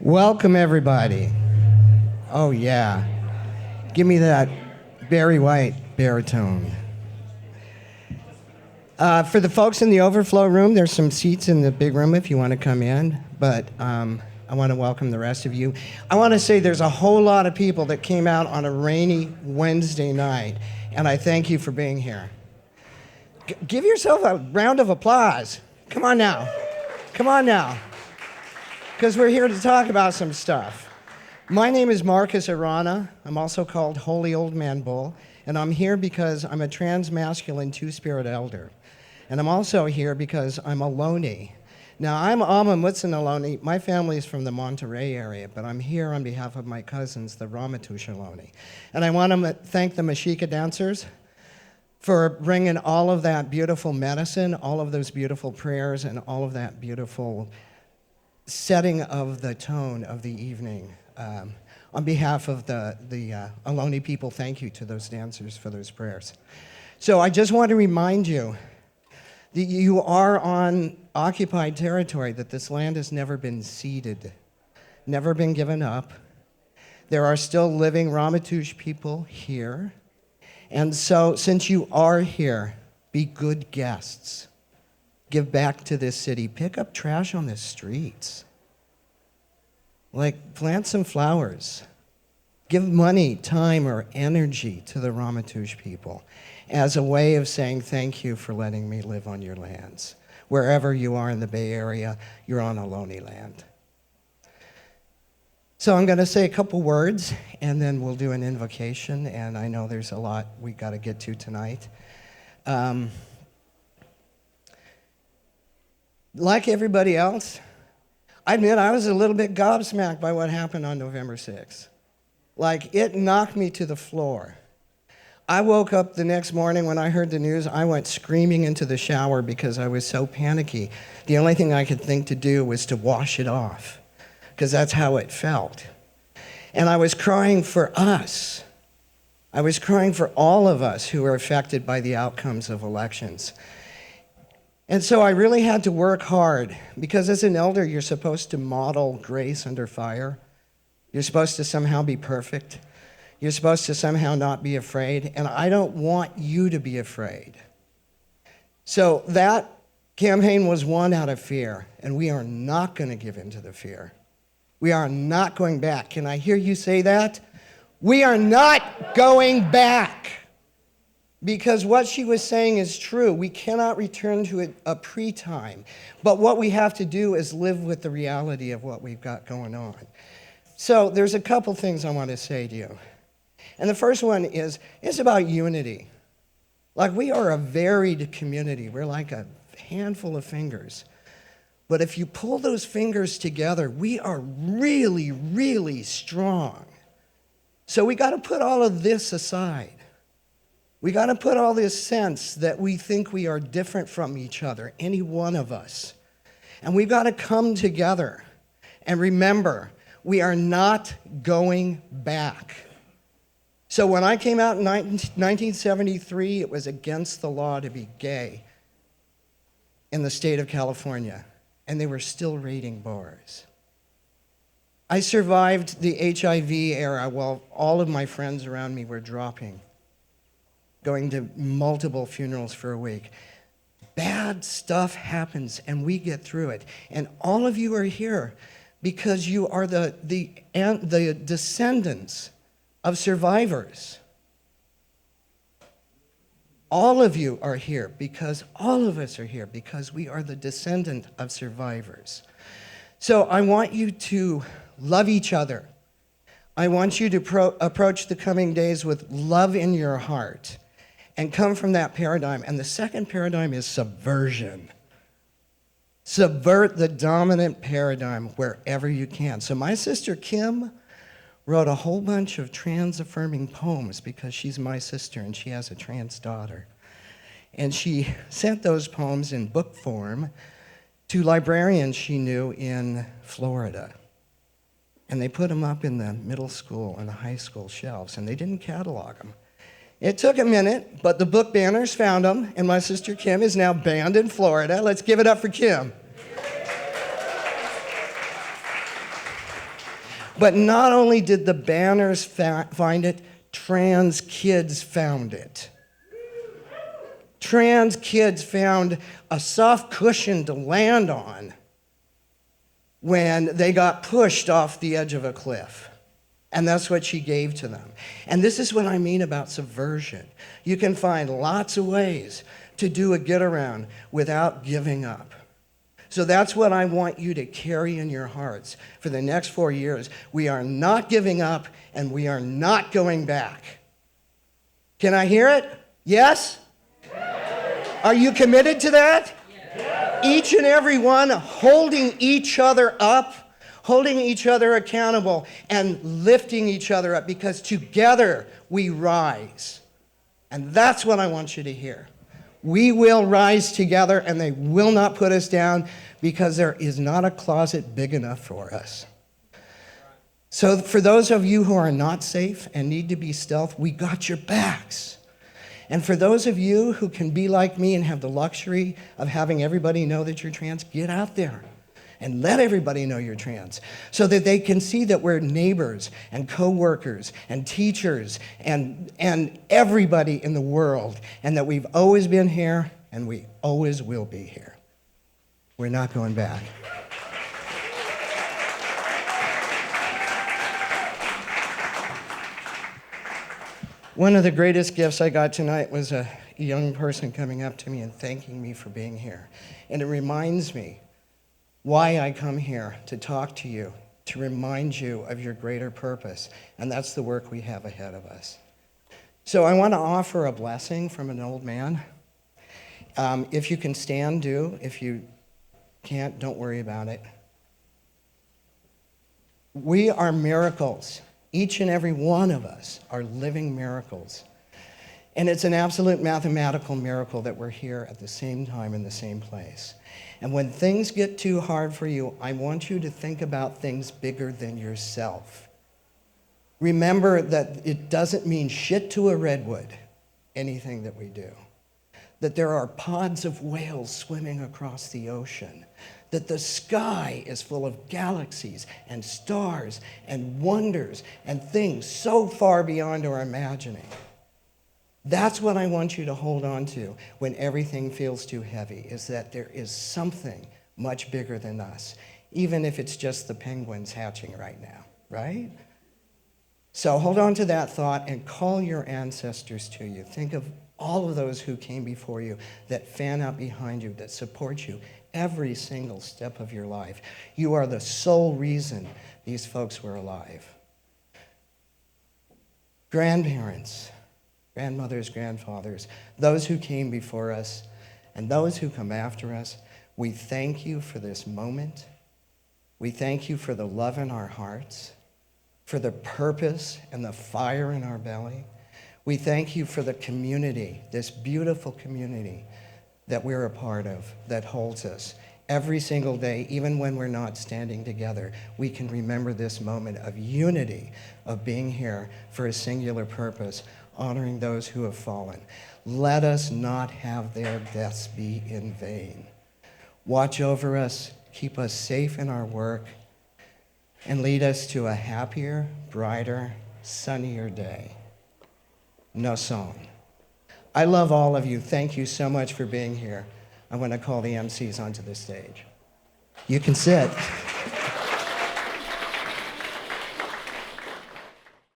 Welcome, everybody. Oh, yeah. Give me that Barry White baritone. For the folks in the overflow room, there's some seats in the big room if you want to come in, but I want to welcome the rest of you. I want to say there's a whole lot of people that came out on a rainy Wednesday night, and I thank you for being here. Give yourself a round of applause. Come on now. Come on now. Because we're here to talk about some stuff. My name is Marcus Arana. I'm also called Holy Old Man Bull, and I'm here because I'm a transmasculine two-spirit elder. And I'm also here because I'm a Ohlone. Now, I'm Witsin Ohlone. My family is from the Monterey area, but I'm here on behalf of my cousins, the Ramaytush Ohlone. And I want to thank the Mexica dancers for bringing all of that beautiful medicine, all of those beautiful prayers, and all of that beautiful setting of the tone of the evening. On behalf of the Ohlone people, thank you to those dancers for those prayers. So I just want to remind you that you are on occupied territory, that this land has never been ceded, never been given up. There are still living Ramaytush people here. And so since you are here, be good guests. Give back to this city. Pick up trash on the streets. Like, plant some flowers. Give money, time, or energy to the Ramaytush people as a way of saying thank you for letting me live on your lands. Wherever you are in the Bay Area, you're on Ohlone land. So I'm going to say a couple words, and then we'll do an invocation, and I know there's a lot we got to get to tonight. Like everybody else, I admit I was a little bit gobsmacked by what happened on November 6th. Like, it knocked me to the floor. I woke up the next morning when I heard the news. I went screaming into the shower because I was so panicky. The only thing I could think to do was to wash it off, because that's how it felt. And I was crying for us. I was crying for all of us who are affected by the outcomes of elections. And so I really had to work hard, because as an elder, you're supposed to model grace under fire. You're supposed to somehow be perfect. You're supposed to somehow not be afraid, and I don't want you to be afraid. So that campaign was won out of fear, and we are not going to give in to the fear. We are not going back. Can I hear you say that? We are not going back. Because what she was saying is true. We cannot return to a pre-time. But what we have to do is live with the reality of what we've got going on. So there's a couple things I want to say to you. And the first one is, it's about unity. Like, we are a varied community. We're like a handful of fingers. But if you pull those fingers together, we are really, really strong. So we got to put all of this aside. We got to put all this sense that we think we are different from each other, any one of us. And we've got to come together and remember, we are not going back. So when I came out in 1973, it was against the law to be gay in the state of California, and they were still raiding bars. I survived the HIV era while all of my friends around me were dropping, going to multiple funerals for a week. Bad stuff happens, and we get through it. And all of you are here because you are the descendants of survivors. All of you are here because all of us are here because we are the descendant of survivors. So I want you to love each other. I want you to approach the coming days with love in your heart and come from that paradigm. And the second paradigm is subversion. Subvert the dominant paradigm wherever you can. So my sister Kim wrote a whole bunch of trans-affirming poems because she's my sister and she has a trans daughter. And she sent those poems in book form to librarians she knew in Florida. And they put them up in the middle school and the high school shelves, and they didn't catalog them. It took a minute, but the book banners found them, and my sister Kim is now banned in Florida. Let's give it up for Kim. But not only did the banners find it, trans kids found it. Trans kids found a soft cushion to land on when they got pushed off the edge of a cliff. And that's what she gave to them. And this is what I mean about subversion. You can find lots of ways to do a get around without giving up. So that's what I want you to carry in your hearts for the next 4 years. We are not giving up and we are not going back. Can I hear it? Yes? Are you committed to that? Yes. Each and every one holding each other up, holding each other accountable, and lifting each other up, because together we rise. And that's what I want you to hear. We will rise together, and they will not put us down, because there is not a closet big enough for us. So for those of you who are not safe and need to be stealth, we got your backs. And for those of you who can be like me and have the luxury of having everybody know that you're trans, get out there and let everybody know you're trans, so that they can see that we're neighbors and co-workers and teachers and everybody in the world, and that we've always been here and we always will be here. We're not going back. One of the greatest gifts I got tonight was a young person coming up to me and thanking me for being here. And it reminds me why I come here to talk to you, to remind you of your greater purpose. And that's the work we have ahead of us. So I want to offer a blessing from an old man. If you can stand, do. If you can't, don't worry about it. We are miracles. Each and every one of us are living miracles. And it's an absolute mathematical miracle that we're here at the same time in the same place. And when things get too hard for you, I want you to think about things bigger than yourself. Remember that it doesn't mean shit to a redwood, anything that we do. That there are pods of whales swimming across the ocean. That the sky is full of galaxies and stars and wonders and things so far beyond our imagining. That's what I want you to hold on to when everything feels too heavy, is that there is something much bigger than us, even if it's just the penguins hatching right now, right? So hold on to that thought and call your ancestors to you. Think of all of those who came before you, that fan out behind you, that support you every single step of your life. You are the sole reason these folks were alive. Grandparents, grandmothers, grandfathers, those who came before us, and those who come after us, we thank you for this moment. We thank you for the love in our hearts, for the purpose and the fire in our belly. We thank you for the community, this beautiful community that we're a part of, that holds us. Every single day, even when we're not standing together, we can remember this moment of unity, of being here for a singular purpose, honoring those who have fallen. Let us not have their deaths be in vain. Watch over us, keep us safe in our work, and lead us to a happier, brighter, sunnier day. No song. I love all of you. Thank you so much for being here. I want to call the MCs onto the stage. You can sit.